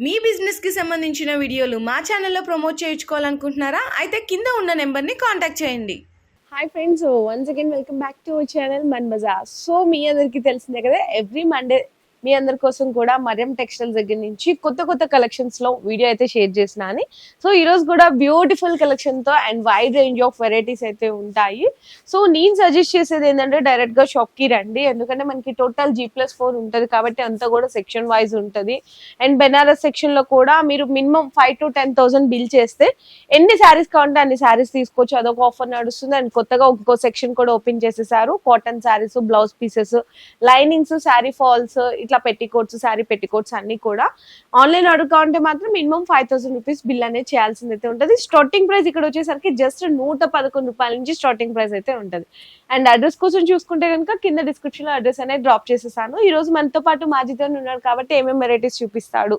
మీ business కి సంబంధించిన వీడియోలు మా ఛానల్లో ప్రమోట్ చేయించుకోవాలనుకుంటున్నారా? అయితే కింద ఉన్న నెంబర్ని కాంటాక్ట్ చేయండి. Hi friends, once again welcome back to our channel Mann Bazar. So మీ అందరికీ తెలిసిందే కదా, ఎవ్రీ మండే మీ అందరి కోసం కూడా మరియం టెక్స్టైల్స్ దగ్గర నుంచి కొత్త కొత్త కలెక్షన్స్ లో వీడియో అయితే షేర్ చేసిన అని. సో ఈ రోజు కూడా బ్యూటిఫుల్ కలెక్షన్ తో and wide range of varieties అయితే ఉంటాయి. సో నేను సజెస్ట్ చేసేది ఏంటంటే డైరెక్ట్ గా షాప్ కి రండి, ఎందుకంటే మనకి టోటల్ G+4 ఉంటుంది కాబట్టి అంతా కూడా సెక్షన్ వైజ్ ఉంటుంది. అండ్ బెనారస్ సెక్షన్ లో కూడా మీరు మినిమం 5,000 to 10,000 బిల్ చేస్తే ఎన్ని శారీస్ కావాలంటే అన్ని శారీస్ తీసుకోవచ్చు. అదొక ఆఫర్ నడుస్తుంది. అండ్ కొత్తగా ఇంకో సెక్షన్ కూడా ఓపెన్ చేసేసారు. Cotton saris, blouse pieces, linings, sari falls, ఇట్లా పెట్టికోట్స్, శారీ పెట్టికోట్స్ అన్ని కూడా ఆన్లైన్ ఆర్డర్ కావాలంటే మాత్రం మినిమం 5,000 రూపీస్ బిల్ అనేది చేయాల్సింది అయితే ఉంటుంది. స్టార్టింగ్ ప్రైస్ ఇక్కడ వచ్చేసరికి జస్ట్ 111 రూపాయల నుంచి స్టార్టింగ్ ప్రైస్ అయితే ఉంటుంది. అండ్ అడ్రస్ కోసం చూసుకుంటే కనుక కింద డిస్క్రిప్షన్ లో అడ్రస్ అనేది డ్రాప్ చేసేసాను. ఈ రోజు మనతో పాటు మాజితో ఉన్నాడు కాబట్టి ఏమేమి వెరైటీస్ చూపిస్తాడు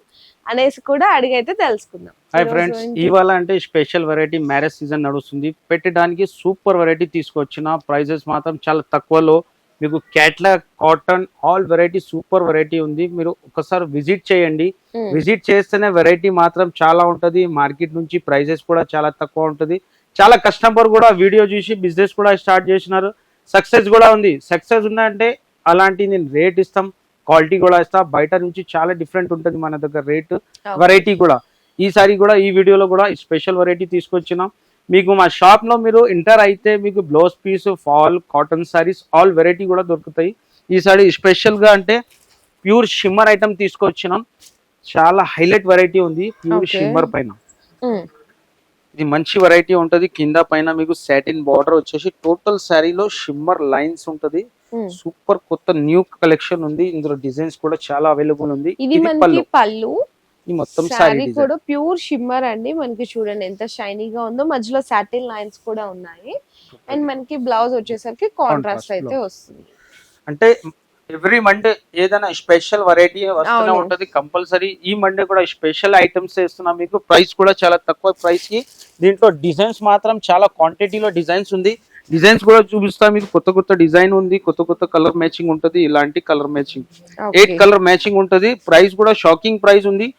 అనేసి కూడా అడిగి అయితే తెలుసుకుందాం. హాయ్ ఫ్రెండ్స్, ఇవాళ అంటే స్పెషల్ వెరైటీ మ్యారేజ్ సీజన్ నడుస్తుంది. పెట్టడానికి సూపర్ వెరైటీ తీసుకొచ్చిన ప్రైజెస్ మాత్రం చాలా తక్కువలో మీకు catalogue, cotton, all variety super variety ఉంది. మీరు ఒకసారి విజిట్ చేయండి. విజిట్ చేస్తేనే వెరైటీ మాత్రం చాలా ఉంటది. మార్కెట్ నుంచి ప్రైజెస్ కూడా చాలా తక్కువ ఉంటది. చాలా కస్టమర్ కూడా వీడియో చూసి బిజినెస్ కూడా స్టార్ట్ చేసినారు. సక్సెస్ కూడా ఉంది. సక్సెస్ ఉందంటే అలాంటి నేను రేట్ ఇస్తాం, క్వాలిటీ కూడా ఇస్తా. బయట నుంచి చాలా డిఫరెంట్ ఉంటుంది మన దగ్గర రేట్, వెరైటీ కూడా. ఈసారి కూడా ఈ వీడియోలో కూడా స్పెషల్ వెరైటీ తీసుకొచ్చినాం. మీకు మా షాప్ లో మీరు ఎంటర్ అయితే మీకు blouse piece, fall, cotton saris, all variety కూడా దొరుకుతాయి. ఈసారి స్పెషల్ గా అంటే ప్యూర్ షిమ్మర్ ఐటమ్ తీసుకొచ్చినాం. చాలా హైలైట్ వెరైటీ ఉంది ప్యూర్ షిమ్మర్ పైన. ఇది మంచి వెరైటీ ఉంటది. కింద పైన మీకు సాటిన్ బార్డర్ వచ్చేసి టోటల్ శారీలో షిమ్మర్ లైన్స్ ఉంటది. సూపర్ కొత్త న్యూ కలెక్షన్ ఉంది. ఇందులో డిజైన్స్ కూడా చాలా అవైలబుల్ ఉంది. ఇది పళ్ళు. ఈ మొత్తం శారీ కూడా ప్యూర్ షిమ్మర్ అండి. మనకి చూడండి ఎంత షైనీగా ఉందో. మధ్యలో సాటిన్ లైన్స్ కూడా ఉన్నాయి. అండ్ మనకి బ్లౌజ్ వచ్చేసరికి కాంట్రాస్ట్ అయితే వస్తుంది. అంటే ఎవ్రీ మండే ఏదైనా స్పెషల్ వెరైటీ వస్తూనే ఉంటది కంపల్సరీ. ఈ మండే కూడా స్పెషల్ ఐటమ్స్ ఇస్తున్నాం మీకు. ప్రైస్ కూడా చాలా తక్కువ ప్రైస్ కి. దీంట్లో డిజైన్స్ మాత్రం చాలా క్వాంటిటీలో డిజైన్స్ ఉంది. డిజైన్స్ కూడా చూపిస్తా మీకు. కొత్త కొత్త డిజైన్ ఉంది, కొత్త కొత్త కలర్ మ్యాచింగ్ ఉంటది. ఇలాంటి కలర్ మ్యాచింగ్ 8 కలర్ మ్యాచింగ్ ఉంటది. ప్రైస్ కూడా షాకింగ్ ప్రైస్ ఉంది.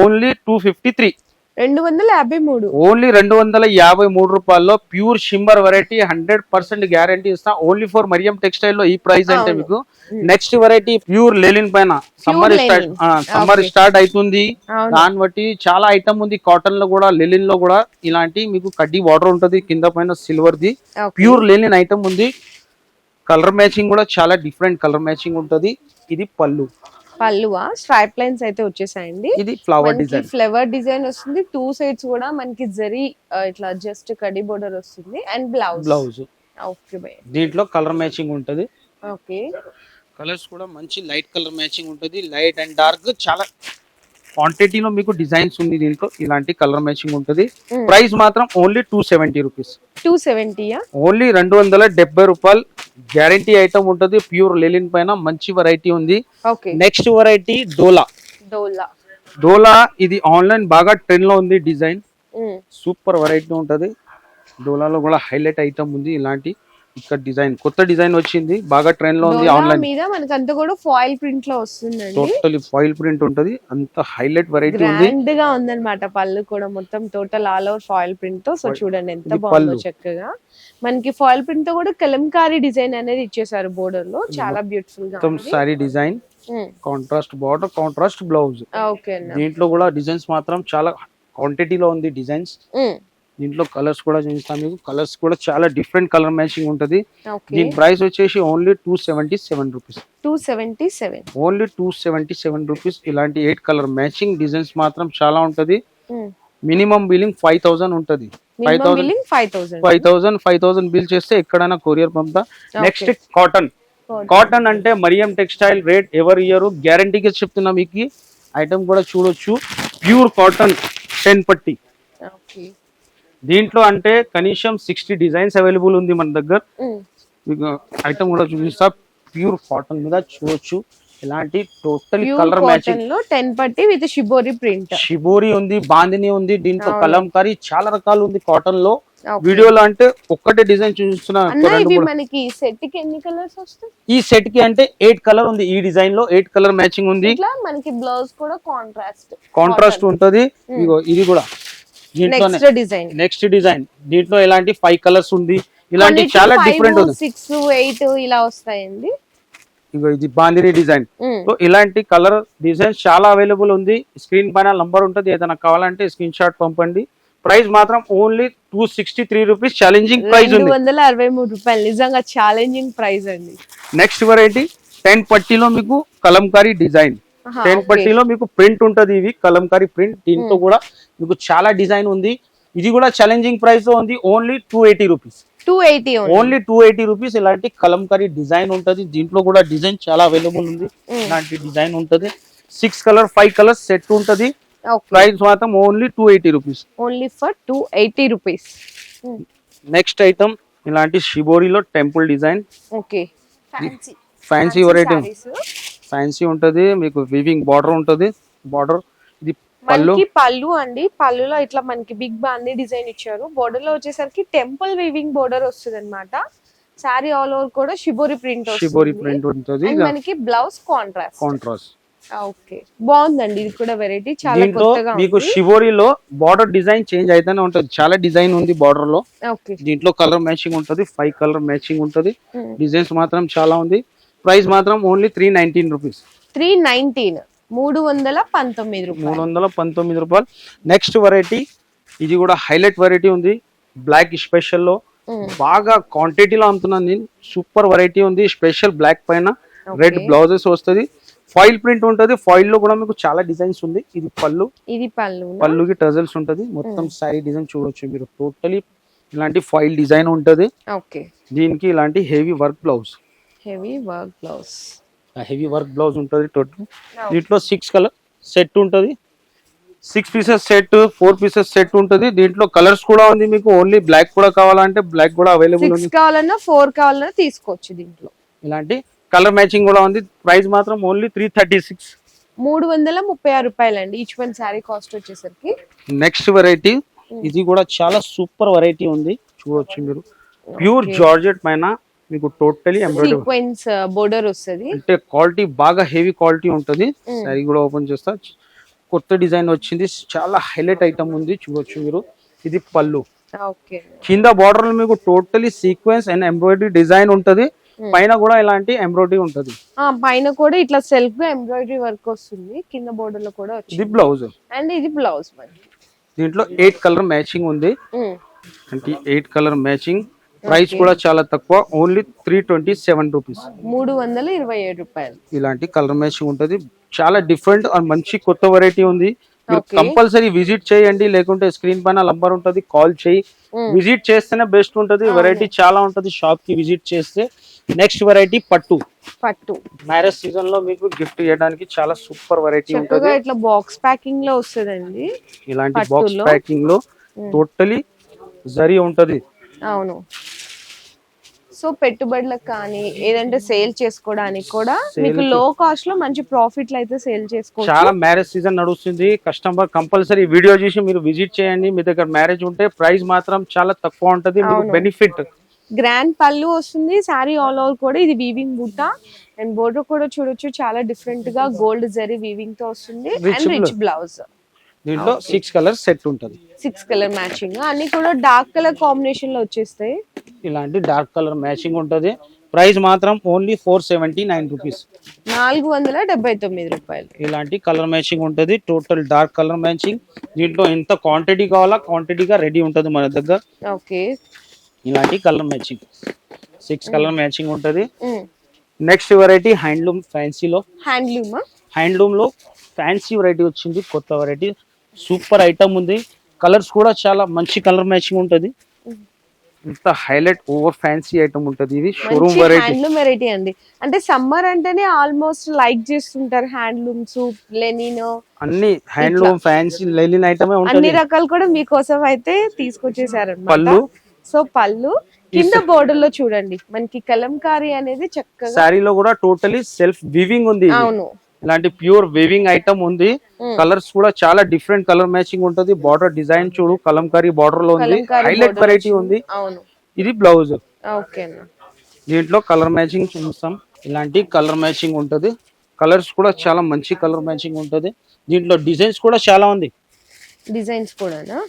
ఓన్లీ 253, 253, ఓన్లీ 253 రూపాయల్లో ప్యూర్ షిమ్మర్ వెరైటీ. 100% గ్యారంటీ ఇస్తా. ఓన్లీ ఫర్ మరియం టెక్స్టైల్ లో ఈ ప్రైస్ అంటే మీకు. నెక్స్ట్ వెరైటీ ప్యూర్ లెలిన్ పైన సమ్మర్ స్టార్ట్ అవుతుంది. దాన్ని బట్టి చాలా ఐటమ్ ఉంది. కాటన్ లో కూడా, లెలిన్ లో కూడా ఇలాంటి మీకు కడ్డీ వాటర్ ఉంటది. కింద పైన సిల్వర్ ది ప్యూర్ లెలిన్ ఐటమ్ ఉంది. కలర్ మ్యాచింగ్ కూడా చాలా డిఫరెంట్ కలర్ మ్యాచింగ్ ఉంటది. ఇది పళ్ళు. స్ట్రైప్ లైన్స్ అయితే వచ్చేసాయండి. ఇది ఫ్లవర్ డిజైన్, ఫ్లవర్ డిజైన్ వస్తుంది. 2 సైడ్స్ కూడా మనకి జరీ ఇట్లా జస్ట్ కడ్డీ బోర్డర్ వస్తుంది. And blouse okay by. దీంట్లో కలర్ మ్యాచింగ్ ఉంటది. ఓకే, కలర్స్ కూడా మంచి లైట్ కలర్ మ్యాచింగ్ ఉంటది. లైట్ అండ్ డార్క్ చాలా క్వాంటిటీలో మీకు డిజైన్స్ ఉంది. దీంట్లో ఇలాంటి కలర్ మ్యాచింగ్ ఉంటది. ప్రైస్ మాత్రం ఓన్లీ 270 రూపీస్. 270, ఓన్లీ 270 రూపాయలు. గ్యారంటీ ఐటమ్ ఉంటది. ప్యూర్ లెలిన్ పైన మంచి వెరైటీ ఉంది. నెక్స్ట్ వెరైటీ డోలా. ఇది ఆన్లైన్ బాగా ట్రెండ్ లో ఉంది. డిజైన్ సూపర్ వెరైటీ ఉంటది. డోలాలో కూడా హైలైట్ ఐటమ్ ఉంది. ఇలాంటి ఇక్కడ డిజైన్ కొత్త డిజైన్ వచ్చింది, బాగా ట్రెండ్ లో ఉంది. ఆన్లైన్ మీద మనకి అంతా కూడా ఫాయిల్ ప్రింట్ లో వస్తుందండి. టోటల్లీ ఫాయిల్ ప్రింట్ ఉంటది. అంత హైలైట్ వెరైటీ ఉంది. గ్రాండ్ గా ఉందన్నమాట. పళ్ళు కూడా మొత్తం total all over foil print తో. సో చూడండి ఎంత బాగుందో. చక్కగా మనకి ఫాయిల్ ప్రింట్ తో కూడా కలంకారీ డిజైన్ అనేది ఇచ్చేసారు బోర్డర్ లో. చాలా బ్యూటిఫుల్ గా ఉంది. Sorry design, contrast border, contrast blouse. దీంట్లో కూడా డిజైన్స్ మాత్రం చాలా క్వాంటిటీలో ఉంది డిజైన్స్. దీంట్లో కలర్స్ కూడా చూపిస్తాను మీకు. కలర్స్ కూడా చాలా డిఫరెంట్ కలర్ మ్యాచింగ్ ఉంటది. దీని ప్రైస్ వచ్చేసి ఓన్లీ 277 రూపీస్. 277, only 277 rupees. ఇలాంటి 8 కలర్ మ్యాచింగ్ డిజైన్స్ మాత్రం చాలా ఉంటది. మినిమం బిల్లింగ్ 5,000 ఉంటది. 5,000 బిల్ చేస్తే ఎక్కడైనా కొరియర్ పంపుతా. నెక్స్ట్ కాటన్ అంటే మరియం టెక్స్టైల్ రేట్ ఎవరు ఇయ్యరు, గ్యారంటీగా చెప్తున్నా మీకు. ఐటమ్ కూడా చూడొచ్చు. ప్యూర్ కాటన్ 10 పట్టి. దీంట్లో అంటే కనీసం 60 డిజైన్స్ అవైలబుల్ ఉంది మన దగ్గర. ఐటమ్ కూడా చూపిస్తా. ప్యూర్ కాటన్ మీద చూడొచ్చు. ఇలాంటి టోటల్ కలర్ మ్యాచింగ్ 10 పట్టి విత్ షిబోరి ప్రింట్. షిబోరి ఉంది, బాందిని ఉంది. దీంట్లో కలంకారీ చాలా రకాలు ఉంది. కాటన్ లో వీడియోలో అంటే ఒక్కటే డిజైన్ చూస్తున్నా. అన్న ఇవి మనకి సెట్ కి ఎన్ని కలర్స్ వస్తాయి? ఈ సెట్ కి అంటే 8 కలర్ ఉంది. ఈ డిజైన్ లో 8 కలర్ మ్యాచింగ్ ఉంది. ఇట్లా మనకి బ్లౌజ్ కూడా కాంట్రాస్ట్ ఉంటది. ఇగో ఇది కూడా దీంట్లోనే నెక్స్ట్ డిజైన్. దీంట్లో ఇలాంటి 5 కలర్స్ ఉంది. ఇలాంటి చాలా డిఫరెంట్ ఉంది. 6, 8 ఇలా వస్తాయండి. ఇగో ఇది బాందిని డిజైన్. సో ఇలాంటి కలర్ డిజైన్ చాలా అవైలబుల్ ఉంది. స్క్రీన్ పైన నంబర్ ఉంటది. ఏదైనా కావాలంటే స్క్రీన్ షాట్ పంపండి. ప్రైస్ మాత్రం ఓన్లీ 263 రూపీస్. ఛాలెంజింగ్ ప్రైస్ ఉంది. 263 రూపాయలు. నిజంగా ఛాలెంజింగ్ ప్రైస్ అండి. నెక్స్ట్ వెరైటీ 10 పట్టీలో మీకు కలంకారీ డిజైన్. 10 పట్టీలో మీకు ప్రింట్ ఉంటది. ఇవి కలంకారీ ప్రింట్. దీంతో కూడా మీకు చాలా డిజైన్ ఉంది. ఇది కూడా ఛాలెంజింగ్ ప్రైస్ లో ఉంది. Only 280 rupees. 280 only 280 rupees. ఇలాంటి కలంకారీ డిజైన్ ఉంటది. దీంట్లో కూడా డిజైన్ చాలా అవైలబుల్ ఉంది. ఇలాంటి డిజైన్ ఉంటది. 6 కలర్ 5 కలర్స్ సెట్ ఉంటది. ప్రైస్ మాత్రం only 280 rupees. Only for 280 rupees. Next item ఇలాంటి షిబోరిలో temple design. Okay, fancy variety. Fancy ఉంటది. మీకు వీవింగ్ బార్డర్ ఉంటది. బార్డర్ ఇది పళ్ళు అండి. పళ్ళులో ఇట్లా మనకి బిగ్ బాందీ డిజైన్ ఇచ్చారు. బోర్డర్ లో వచ్చేసరికి టెంపుల్ వీవింగ్ బోర్డర్ వస్తుంది అనమాట. సారీ ఆల్ ఓవర్ కూడా షిబోరి ప్రింట్ ఉంటది. మనకి బ్లౌజ్ కాంట్రాస్ట్. ఓకే, బాగుందండి. ఇది కూడా వెరైటీ చాలా కొత్తగా ఉంది. మీకు షిబోరిలో బార్డర్ డిజైన్ చేంజ్ అయితేనే ఉంటది. చాలా డిజైన్ ఉంది బార్డర్ లో. దీంట్లో కలర్ మ్యాచింగ్ ఉంటది. 5 కలర్ మ్యాచింగ్ ఉంటది. డిజైన్స్ మాత్రం చాలా ఉంది. ప్రైస్ మాత్రం ఓన్లీ 319 రూపీస్. 319 319 రూపాయలు. నెక్స్ట్ వెరైటీ ఇది కూడా హైలైట్ వెరైటీ ఉంది. బ్లాక్ స్పెషల్ లో బాగా క్వాంటిటీలో అమ్ముతున్నాను నేను. సూపర్ వెరైటీ ఉంది. స్పెషల్ బ్లాక్ పైన రెడ్ బ్లౌజెస్ వస్తుంది. ఫాయిల్ ప్రింట్ ఉంటది. ఫాయిల్ లో కూడా మీకు చాలా డిజైన్స్ ఉంది. ఇది పళ్ళుకి టజల్స్ ఉంటది. మొత్తం సారీ డిజైన్ చూడొచ్చు మీరు. టోటలీ ఇలాంటి ఫాయిల్ డిజైన్ ఉంటది. దీనికి ఇలాంటి హెవీ వర్క్ బ్లౌజ్ ఉంటది. టోటల్ దీంట్లో 6 కలర్ సెట్ ఉంటది. 6 పీసెస్ సెట్, 4 పీసెస్ సెట్ ఉంటది. దీంట్లో కలర్స్ కూడా ఉంది. మీకు ఓన్లీ బ్లాక్ కూడా కావాలంటే బ్లాక్ కూడా అవైలబుల్ ఉంది. 6 కావాలన్నా 4 కావాలన్నా తీసుకోవచ్చు. దీంట్లో ఇలాంటి కలర్ మ్యాచింగ్ కూడా ఉంది. ప్రైస్ మాత్రం ఓన్లీ 336. 336 రూపాయలండి. ఈచ్ వన్ సారీ కాస్ట్ వచ్చేసరికి. నెక్స్ట్ వెరైటీ ఇది కూడా చాలా సూపర్ వెరైటీ ఉంది. చూడొచ్చు మీరు. ప్యూర్ జార్జెట్ పైన మీకు టోటలీ ఎంబ్రాయిడరీ సీక్వెన్స్ బోర్డర్ వస్తది. అంటే క్వాలిటీ బాగా హెవీ క్వాలిటీ ఉంటది. సారీ కూడా ఓపెన్ చేస్తా. కొత్త డిజైన్ వచ్చింది. చాలా హైలైట్ ఐటమ్ ఉంది. చూడొచ్చు మీరు. ఇది పళ్ళు. కింద బార్డర్ మీకు totally sequence and embroidery design ఉంటది. పైన కూడా ఇలాంటి ఎంబ్రాయిడరీ ఉంటది. పైన కూడా ఇట్లా సెల్ఫ్ గా ఎంబ్రాయిడరీ వర్క్ వస్తుంది. కింద బోర్డర్ లో కూడా ఇది బ్లౌజ్ అండ్ ఇది బ్లౌజ్. దీంట్లో 8 కలర్ మ్యాచింగ్ ఉంది. అంటే 8 కలర్ మ్యాచింగ్. ప్రైస్ కూడా చాలా తక్కువ. Only 327 rupees. 327 రూపాయలు. ఇలాంటి కలర్ మ్యాచింగ్ ఉంటది. చాలా డిఫరెంట్ అండ్ మంచి కొత్త వెరైటీ ఉంది. మీరు కంపల్సరీ విజిట్ చేయండి. లేకుంటే స్క్రీన్ పైన నంబర్ ఉంటది. కాల్ చేయి. విజిట్ చేస్తేనే బెస్ట్ ఉంటది. వెరైటీ చాలా ఉంటది షాప్ కి విజిట్ చేస్తే. నెక్స్ట్ వెరైటీ పట్టు. మ్యారేజ్ సీజన్ లో మీకు గిఫ్ట్ చేయడానికి చాలా సూపర్ వెరైటీ ఉంటది. ఇట్లా బాక్స్ ప్యాకింగ్ లో వస్తదండి. ఇలాంటి బాక్స్ ప్యాకింగ్ లో టోటలీ జరీ ఉంటది. అవును. సో పెట్టుబడులకు కానీ ఏదంటే సేల్ చేసుకోవడానికి కూడా మీకు లో కాస్ట్ లో మంచి ప్రాఫిట్లు అయితే సేల్ చేసుకోవచ్చు. చాలా మ్యారేజ్ సీజన్ నడుస్తుంది. కస్టమర్ కంపల్సరీ వీడియో చూసి మీరు విజిట్ చేయండి. మీ దగ్గర మ్యారేజ్ ఉంటే ప్రైస్ మాత్రం చాలా తక్కువ ఉంటది. మీకు బెనిఫిట్. గ్రాండ్ పళ్ళు వస్తుంది. సారీ ఆల్ ఓవర్ కూడా ఇది వీవింగ్ బూట అండ్ బోర్డర్ కూడా చూడొచ్చు. చాలా డిఫరెంట్ గా గోల్డ్ జరీ వీవింగ్ తో వస్తుంది. And rich blouse. దీంట్లో 6 కలర్ సెట్ ఉంటది. 6 కలర్ మ్యాచింగ్. అన్ని కూడా డార్క్ కలర్ కాంబినేషన్ లో వచ్చేస్తాయి. ఇలాంటి డార్క్ కలర్ మ్యాచింగ్ ఉంటది. ప్రైస్ మాత్రం ఓన్లీ 479 రూపీస్. 479 రూపాయలు. ఇలాంటి కలర్ మ్యాచింగ్ ఉంటది. Total dark colour matching. దీంట్లో ఎంత క్వాంటిటీ కావాలా క్వాంటిటీగా రెడీ ఉంటది మన దగ్గర. ఓకే. ఇలాంటి కలర్ మ్యాచింగ్ 6 కలర్ మ్యాచింగ్ ఉంటది. నెక్స్ట్ వెరైటీ హ్యాండ్లూమ్ ఫ్యాన్సీలో. హ్యాండ్లూమ్ లో ఫ్యాన్సీ వెరైటీ వచ్చింది. కొత్త వెరైటీ సూపర్ ఐటమ్ ఉంది. కలర్స్ కూడా చాలా మంచి కలర్ మ్యాచింగ్ ఉంటది. ఇంత హైలైట్ ఓవర్ ఫ్యాన్సీ ఐటమ్ ఉంటది. ఇది షోరూమ్ వెరైటీ అండి. అంటే సమ్మర్ అంటేనే ఆల్మోస్ట్ లైక్ చేస్తుంటారు హ్యాండ్లూమ్స్, లెనిన్ అన్ని హ్యాండ్లూమ్ ఫ్యాన్సీ లెనిన్ ఐటమే ఉంటది. అన్ని రకాలు కూడా మీకోసం అయితే తీసుకొచ్చేసారు అన్నమాట. సో పళ్ళు కింద బోర్డర్ లో చూడండి మనకి కలంకారీ అనేది చక్కగా. సారీలో కూడా టోటలీ సెల్ఫ్ వీవింగ్ ఉంది. అవును. ఇలాంటి ప్యూర్ వేవింగ్ ఐటమ్ ఉంది. కలర్స్ కూడా చాలా డిఫరెంట్ కలర్ మ్యాచింగ్ ఉంటది. బార్డర్ డిజైన్ చూడు కలంకారీ బార్డర్ లో ఉంది. హైలైట్ వెరైటీ ఉంది. అవును ఇది బ్లౌజ్. ఓకే దీంట్లో కలర్ మ్యాచింగ్ చూస్తాం. ఇలాంటి కలర్ మ్యాచింగ్ ఉంటది. కలర్స్ కూడా చాలా మంచి కలర్ మ్యాచింగ్ ఉంటది. దీంట్లో డిజైన్స్ కూడా చాలా ఉంది. డిజైన్స్ కూడానా?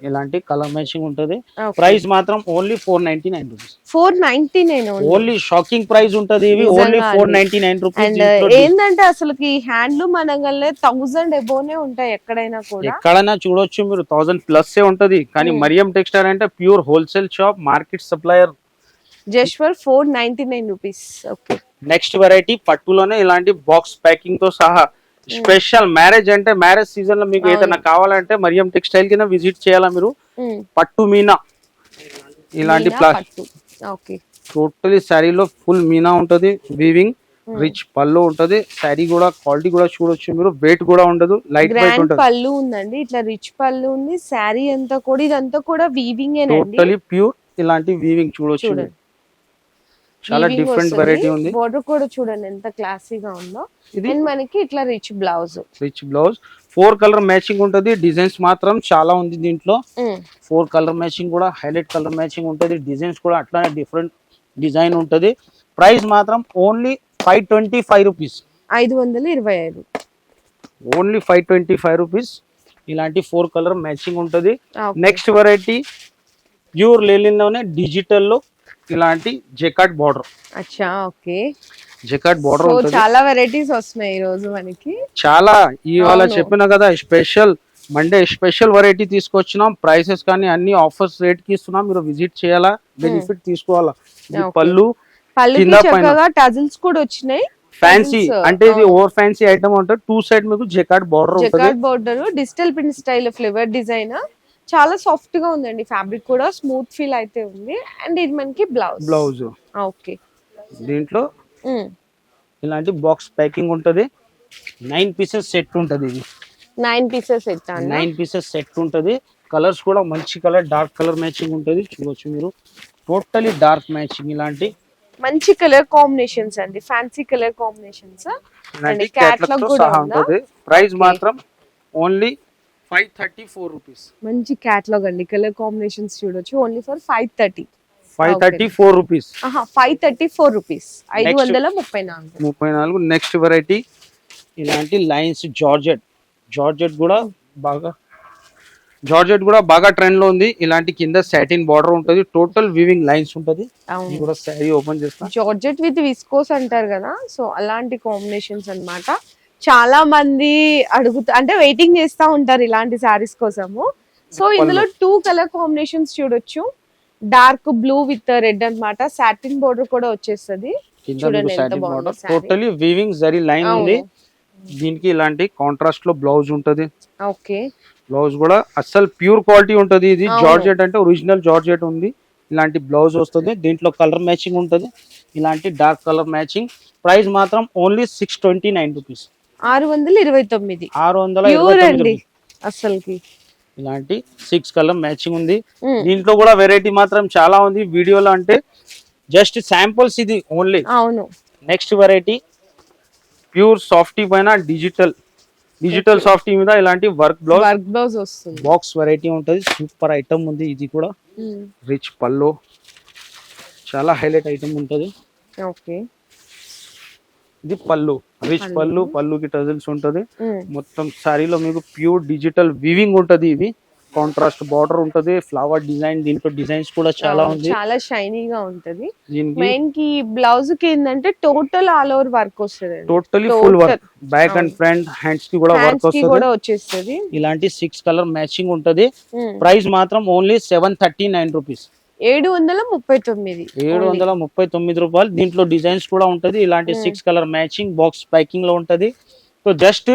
ఇలాంటి కలర్ మ్యాచింగ్ ఉంటది. ప్రైస్ మాత్రం only 499 rupees. 499 only shocking price ఉంటది. ఇవి ఓన్లీ 499 రూపీస్. అండ్ ఏంటంటే అసలుకి హ్యాండ్లూమ్ అనగానే 1000 ఎబోనే ఉంటాయి ఎక్కడైనా కూడా. ఎక్కడైనా చూడొచ్చు మీరు 1000 ప్లస్ ఏ ఉంటది. కానీ మరియం టెక్స్టైల్ అంటే pure wholesale shop, market supplier. Just for 499 rupees. Okay next variety పట్టులోనే ఇలాంటి బాక్స్ ప్యాకింగ్ తో సహా స్పెషల్ మ్యారేజ్ అంటే మ్యారేజ్ సీజన్ లో మీకు ఏదైనా కావాలంటే మరియం టెక్స్టైల్ కి విజిట్ చేయాలా మీరు. పట్టు మీనా ఇలాంటి ఓకే టోటలీ శారీలో ఫుల్ మీనా ఉంటది. వీవింగ్ రిచ్ పళ్ళు ఉంటది. శారీ కూడా క్వాలిటీ కూడా చూడొచ్చు మీరు. వెయిట్ కూడా ఉండదు, లైట్ వెయిట్ ఉంటది. పళ్ళు ఉందండి, ఇట్లా రిచ్ పళ్ళు ఉంది. శారీ అంతా కూడా ఇదంతా కూడా వీవింగ్ టోటలీ ప్యూర్ ఇలాంటి వీవింగ్ చూడొచ్చు. చాలా డిఫరెంట్ వెరైటీ ఉంది. బోర్డర్ కూడా చూడండి ఎంత క్లాసీగా ఉందో. ఇది మనకి ఇట్లా రిచ్ బ్లౌజ్. 4 కలర్ మ్యాచింగ్ ఉంటది. డిజైన్స్ మాత్రం చాలా ఉంది దీంట్లో. 4 కలర్ మ్యాచింగ్ కూడా హైలైట్ కలర్ మ్యాచింగ్ ఉంటది. డిజైన్స్ కూడా అట్లానే డిఫరెంట్ డిజైన్ ఉంటది. ప్రైస్ మాత్రం ఓన్లీ 525 రూపీస్. 525. Only 525 rupees. ఇలాంటి 4 కలర్ మ్యాచింగ్ ఉంటది. నెక్స్ట్ వెరైటీ ప్యూర్ లేలిన్లోనే డిజిటల్ లో ఇలాంటి జెకార్డ్ బార్డర్. అచ్చా ఓకే. జెకార్డ్ బార్డర్ ఉంటుంది. చాలా వెరైటీస్ వస్తున్నాయి ఈ రోజు మనకి. చాలా ఇవాళ చెప్పిన కదా స్పెషల్ మండే స్పెషల్ వెరైటీ తీసుకొచ్చినాం. ప్రైసెస్ కానీ అన్ని ఆఫర్స్ రేట్ కి ఇస్తున్నాం. మీరు విజిట్ చేయాలా, బెనిఫిట్ తీసుకోవాలా. పళ్ళు కింద పైన టజిల్స్ కూడా వచ్చినాయి. ఫ్యాన్సీ అంటే ఇది ఓవర్ ఫ్యాన్సీ ఐటమ్ ఉంటుంది. 2 సైడ్ మీకు జెకార్డ్ బార్డర్ ఉంటుంది. Jacquard border digital print style flavour design. చాలా సాఫ్ట్ గా ఉందండి. ఫ్యాబ్రిక్ కూడా స్మూత్ ఫీల్ అయితే ఉంది. అండ్ ఇది మనకి బ్లౌజ్. ఓకే. దీంట్లో ఇలాంటి బాక్స్ ప్యాకింగ్ ఉంటది. 9 పీసెస్ సెట్ ఉంటది. ఇది 9 పీసెస్ సెట్. 9 పీసెస్ సెట్ ఉంటది. కలర్స్ కూడా మంచి కలర్ డార్క్ కలర్ మ్యాచింగ్ ఉంటది. చూడొచ్చు మీరు. టోటలీ డార్క్ మ్యాచింగ్ ఇలాంటి మంచి కలర్ కాంబినేషన్స్ అండి. Fancy colour combinations. And catalogue కూడా ఉంది. ప్రైస్ మాత్రం ఓన్లీ 534 రూపీస్. మంచి క్యాటలాగ్ అండి. కలర్ కాంబినేషన్స్ చూడొచ్చు. Only for 534 rupees. 534 rupees. 534. Next variety ఇలాంటి లైన్స్ జార్జెట్ కూడా బాగా ట్రెండ్ లో ఉంది. ఇలాంటి కింద సాటిన్ బార్డర్ ఉంటది. టోటల్ వీవింగ్ లైన్స్ ఉంటది. ఇది కూడా శారీ ఓపెన్ చేస్తా. జార్జెట్ విత్ విస్కోస్ అంటారు కదా, సో అలాంటి కాంబినేషన్స్ అన్నమాట. చాలా మంది అంటే వెయిటింగ్ చేస్తా ఉంటారు ఇలాంటి సారీస్ కోసము. సో ఇందులో 2 కలర్ కాంబినేషన్స్ చూడొచ్చు. డార్క్ బ్లూ విత్ రెడ్ అన్నమాట. సాటిన్ బోర్డర్ కూడా వచ్చేస్తది. చూడండి ఎంత బాగుందో. టోటలీ వీవింగ్ జరీ లైన్ ఉంది. దీనికి ఇలాంటి కాంట్రాస్ట్ లో బ్లౌజ్ ఉంటది. ఓకే. బ్లౌజ్ కూడా అస్సలు ప్యూర్ క్వాలిటీ ఉంటది. ఇది జార్జెట్ అంటే ఒరిజినల్ జార్జెట్ ఉంది. ఇలాంటి బ్లౌజ్ వస్తుంది. దీంట్లో కలర్ మ్యాచింగ్ ఉంటది. ఇలాంటి డార్క్ కలర్ మ్యాచింగ్. ప్రైస్ మాత్రం ఓన్లీ 629 రూపీస్. 629 అసలుకి. ఇలాంటి 6 కలర్ మ్యాచింగ్ ఉంది. దీంట్లో కూడా వెరైటీ మాత్రం చాలా ఉంది. వీడియోలో అంటే జస్ట్ శాంపుల్స్ ఇది ఓన్లీ. అవును. నెక్స్ట్ వెరైటీ ప్యూర్ సాఫ్టీ పైన డిజిటల్ సాఫ్టీ మీద ఇలాంటి వర్క్ బ్లౌజ్ వస్తుంది. బాక్స్ వెరైటీ ఉంటది. సూపర్ ఐటమ్ ఉంది. ఇది కూడా రిచ్ పళ్ళు, చాలా హైలైట్ ఐటమ్ ఉంటది. ఓకే. ఇది పళ్ళు, రిచ్ పళ్ళుకి టజల్స్ ఉంటది. మొత్తం సారీలో మీకు ప్యూర్ డిజిటల్ వీవింగ్ ఉంటది. ఇది కాంట్రాస్ట్ బార్డర్ ఉంటది. Flower design. దీంట్లో డిజైన్స్ కూడా చాలా ఉంది. చాలా షైనీగా ఉంటది. మెయిన్ కి బ్లౌజ్ కి ఏంటంటే టోటల్ ఆల్ ఓవర్ వర్క్ వస్తుంది. Totally full work. Back and front hands కి కూడా వర్క్ వచ్చేస్తుంది. ఇలాంటి 6 కలర్ మ్యాచింగ్ ఉంటది. ప్రైస్ మాత్రం ఓన్లీ 739 రూపీస్. 739 రూపాయలు. దీంట్లో డిజైన్స్ కూడా ఉంటది. ఇలాంటి 6 కలర్ మ్యాచింగ్ బాక్స్ ప్యాకింగ్ లో ఉంటది. సో జస్ట్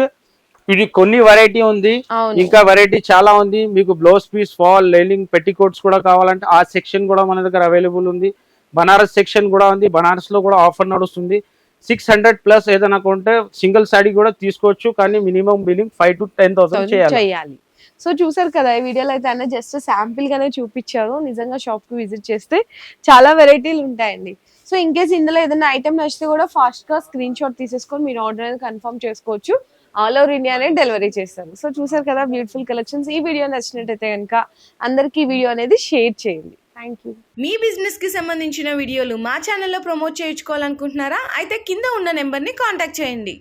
ఇది కొన్ని వెరైటీ ఉంది. ఇంకా వెరైటీ చాలా ఉంది. మీకు blouse piece, fall, lining, petticoats కూడా కావాలంటే ఆ సెక్షన్ కూడా మన దగ్గర అవైలబుల్ ఉంది. బనారస్ సెక్షన్ కూడా ఉంది. బనారస్ లో కూడా ఆఫర్ నడుస్తుంది. 600 ప్లస్ ఏదైనా కొంటే సింగిల్ సారీ కూడా తీసుకోవచ్చు. కానీ మినిమం బిల్లింగ్ 5 to 10,000 చేయాలి. సో చూసారు కదా ఈ వీడియోలో అయితే అన్న జస్ట్ శాంపిల్ గానే చూపించారు. నిజంగా షాప్ కి విజిట్ చేస్తే చాలా వెరైటీలు ఉంటాయండి. సో ఇన్ కేస్ ఇందులో ఏదైనా ఐటమ్ నచ్చితే కూడా ఫాస్ట్గా స్క్రీన్ షాట్ తీసేసుకొని మీరు ఆర్డర్ అనేది కన్ఫర్మ్ చేసుకోవచ్చు. ఆల్ ఓవర్ ఇండియా అనేది డెలివరీ చేస్తారు. సో చూసారు కదా బ్యూటిఫుల్ కలెక్షన్స్. ఈ వీడియో నచ్చినట్టయితే కనుక అందరికీ ఈ వీడియో అనేది షేర్ చేయండి. Thank you. మీ బిజినెస్ కి సంబంధించిన వీడియోలు మా ఛానల్లో ప్రమోట్ చేయించుకోవాలనుకుంటున్నారా? అయితే కింద ఉన్న నెంబర్ని కాంటాక్ట్ చేయండి.